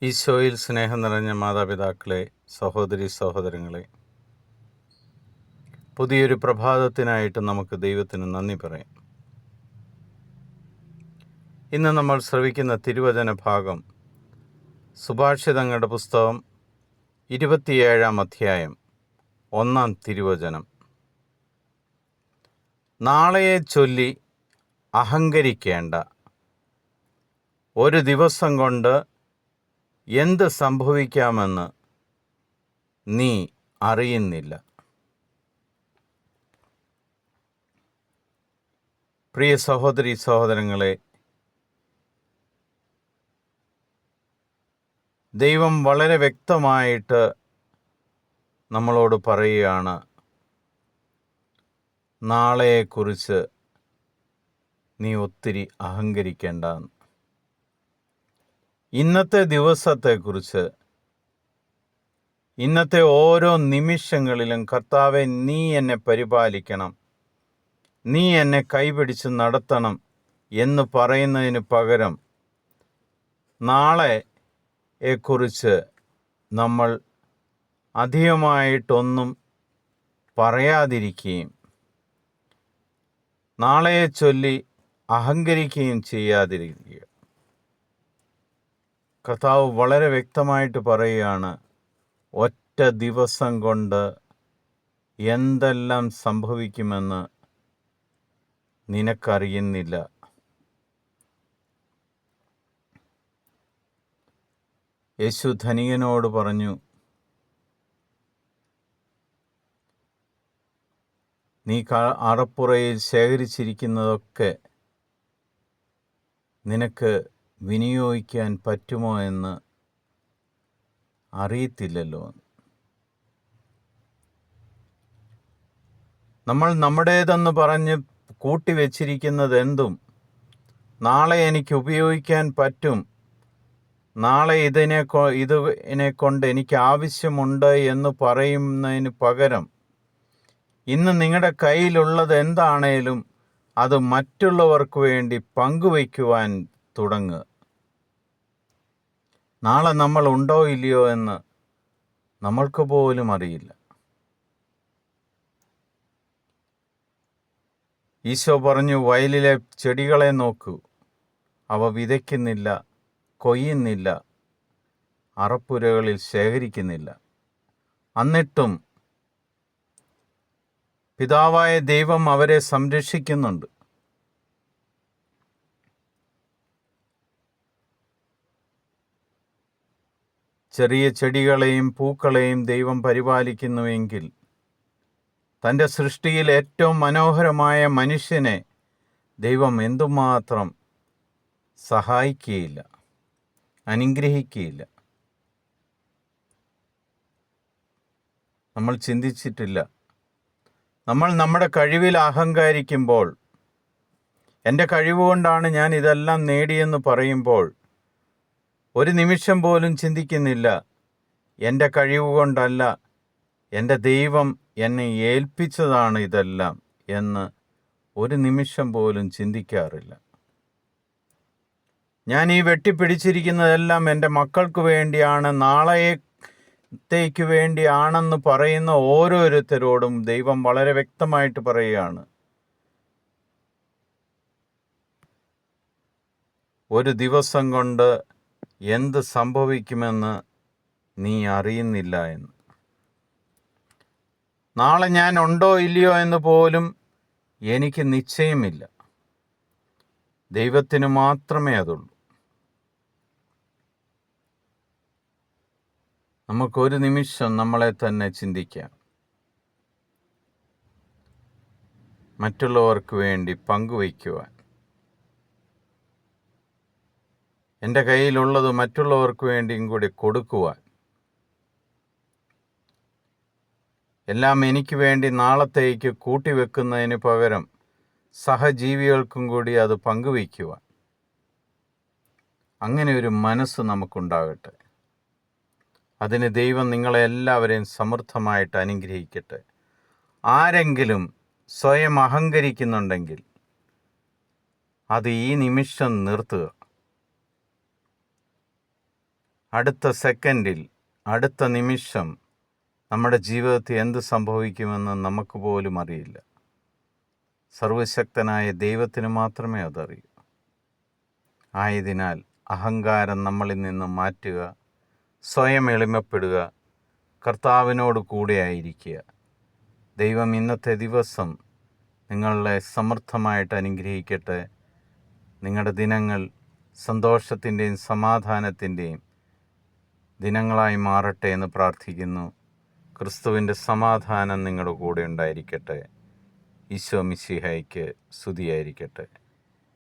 ഈശോയിൽ സ്നേഹം നിറഞ്ഞ മാതാപിതാക്കളെ, സഹോദരി സഹോദരങ്ങളെ, പുതിയൊരു പ്രഭാതത്തിനായിട്ട് നമുക്ക് ദൈവത്തിന് നന്ദി പറയാം. ഇന്ന് നമ്മൾ ശ്രവിക്കുന്ന തിരുവചന ഭാഗം സുഭാഷിതങ്ങളുടെ പുസ്തകം 27-ാം അധ്യായം 1-ാം തിരുവചനം. നാളെയെ ചൊല്ലി അഹങ്കരിക്കേണ്ട, ഒരു ദിവസം കൊണ്ട് എന്ത് സംഭവിക്കാമെന്ന് നീ അറിയുന്നില്ല. പ്രിയ സഹോദരി സഹോദരങ്ങളെ, ദൈവം വളരെ വ്യക്തമായിട്ട് നമ്മളോട് പറയുകയാണ്, നാളെയെക്കുറിച്ച് നീ ഒത്തിരി അഹങ്കരിക്കേണ്ട. ഇന്നത്തെ ദിവസത്തെക്കുറിച്ച്, ഇന്നത്തെ ഓരോ നിമിഷങ്ങളിലും കർത്താവെ, നീ എന്നെ പരിപാലിക്കണം, നീ എന്നെ കൈപിടിച്ച് നടത്തണം എന്ന് പറയുന്നതിന് പകരം നാളെയെക്കുറിച്ച് നമ്മൾ അധികമായിട്ടൊന്നും പറയാതിരിക്കുകയും നാളെയെ ചൊല്ലി അഹങ്കരിക്കുകയും ചെയ്യാതിരിക്കുക. കർത്താവ് വളരെ വ്യക്തമായിട്ട് പറയുകയാണ്, ഒറ്റ ദിവസം കൊണ്ട് എന്തെല്ലാം സംഭവിക്കുമെന്ന് നിനക്കറിയുന്നില്ല. യേശു ധനികനോട് പറഞ്ഞു, നീ അറപ്പുറയിൽ ശേഖരിച്ചിരിക്കുന്നതൊക്കെ നിനക്ക് വിനിയോഗിക്കാൻ പറ്റുമോ എന്ന് അറിയത്തില്ലല്ലോ. നമ്മൾ നമ്മുടേതെന്ന് പറഞ്ഞ് കൂട്ടിവെച്ചിരിക്കുന്നത് എന്തും നാളെ എനിക്ക് ഉപയോഗിക്കാൻ പറ്റും, നാളെ ഇതിനെ കൊണ്ട് എനിക്ക് ആവശ്യമുണ്ട് എന്ന് പറയുന്നതിന് പകരം ഇന്ന് നിങ്ങളുടെ കയ്യിലുള്ളത് എന്താണേലും അത് മറ്റുള്ളവർക്ക് വേണ്ടി പങ്കുവയ്ക്കുവാൻ തുടങ്ങുക. നാളെ നമ്മൾ ഉണ്ടോ ഇല്ലയോ എന്ന് നമ്മൾക്ക് പോലും അറിയില്ല. ഈശോ പറഞ്ഞു, വയലിലെ ചെടികളെ നോക്കൂ, അവ വിതയ്ക്കുന്നില്ല, കൊയ്യുന്നില്ല, അറപ്പുരകളിൽ ശേഖരിക്കുന്നില്ല. എന്നിട്ടും പിതാവായ ദൈവം അവരെ സംരക്ഷിക്കുന്നുണ്ട്. ചെറിയ ചെടികളെയും പൂക്കളെയും ദൈവം പരിപാലിക്കുന്നുവെങ്കിൽ തൻ്റെ സൃഷ്ടിയിൽ ഏറ്റവും മനോഹരമായ മനുഷ്യനെ ദൈവം എന്തുമാത്രം സഹായിക്കുകയില്ല, അനുഗ്രഹിക്കുകയില്ല. നമ്മൾ ചിന്തിച്ചിട്ടില്ല. നമ്മൾ നമ്മുടെ കഴിവിൽ അഹങ്കരിക്കുമ്പോൾ, എൻ്റെ കഴിവുകൊണ്ടാണ് ഞാൻ ഇതെല്ലാം നേടിയെന്ന് പറയുമ്പോൾ, ഒരു നിമിഷം പോലും ചിന്തിക്കുന്നില്ല, എൻ്റെ കഴിവുകൊണ്ടല്ല, എൻ്റെ ദൈവം എന്നെ ഏൽപ്പിച്ചതാണ് ഇതെല്ലാം എന്ന് ഒരു നിമിഷം പോലും ചിന്തിക്കാറില്ല. ഞാൻ ഈ വെട്ടിപ്പിടിച്ചിരിക്കുന്നതെല്ലാം എൻ്റെ മക്കൾക്ക് വേണ്ടിയാണ്, നാളത്തേക്ക് വേണ്ടിയാണെന്ന് പറയുന്ന ഓരോരുത്തരോടും ദൈവം വളരെ വ്യക്തമായിട്ട് പറയുകയാണ്, ഒരു ദിവസം കൊണ്ട് എന്ത് സംഭവിക്കുമെന്ന് നീ അറിയുന്നില്ല എന്ന്. നാളെ ഞാൻ ഉണ്ടോ ഇല്ലയോ എന്ന് പോലും എനിക്ക് നിശ്ചയമില്ല. ദൈവത്തിന് മാത്രമേ അതുള്ളൂ. നമുക്കൊരു നിമിഷം നമ്മളെ തന്നെ ചിന്തിക്കാം. മറ്റുള്ളവർക്ക് വേണ്ടി പങ്കുവയ്ക്കുവാൻ, എൻ്റെ കയ്യിലുള്ളത് മറ്റുള്ളവർക്ക് വേണ്ടിയും കൂടി കൊടുക്കുവാൻ, എല്ലാം എനിക്ക് വേണ്ടി നാളത്തേക്ക് കൂട്ടിവെക്കുന്നതിന് പകരം സഹജീവികൾക്കും കൂടി അത് പങ്കുവയ്ക്കുവാൻ, അങ്ങനെ ഒരു മനസ്സ് നമുക്കുണ്ടാകട്ടെ. അതിന് ദൈവം നിങ്ങളെ എല്ലാവരെയും സമൃദ്ധമായിട്ട് അനുഗ്രഹിക്കട്ടെ. ആരെങ്കിലും സ്വയം അഹങ്കരിക്കുന്നുണ്ടെങ്കിൽ അത് ഈ നിമിഷം നിർത്തുക. അടുത്ത സെക്കൻഡിൽ, അടുത്ത നിമിഷം നമ്മുടെ ജീവിതത്തിൽ എന്ത് സംഭവിക്കുമെന്ന് നമുക്ക് പോലും അറിയില്ല. സർവശക്തനായ ദൈവത്തിന് മാത്രമേ അതറിയൂ. ആയതിനാൽ അഹങ്കാരം നമ്മളിൽ നിന്ന് മാറ്റുക, സ്വയം എളിമപ്പെടുക, കർത്താവിനോട് കൂടെ ആയിരിക്കുക. ദൈവം ഇന്നത്തെ ദിവസം നിങ്ങളെ സമൃദ്ധമായിട്ട് അനുഗ്രഹിക്കട്ടെ. നിങ്ങളുടെ ദിനങ്ങൾ സന്തോഷത്തിൻ്റെയും സമാധാനത്തിൻ്റെയും ദിനങ്ങളായി മാറട്ടെ എന്ന് പ്രാർത്ഥിക്കുന്നു. ക്രിസ്തുവിൻ്റെ സമാധാനം നിങ്ങളുടെ കൂടെ ഉണ്ടായിരിക്കട്ടെ. ഈശോ മിശിഹായ്ക്ക് സ്തുതിയായിരിക്കട്ടെ.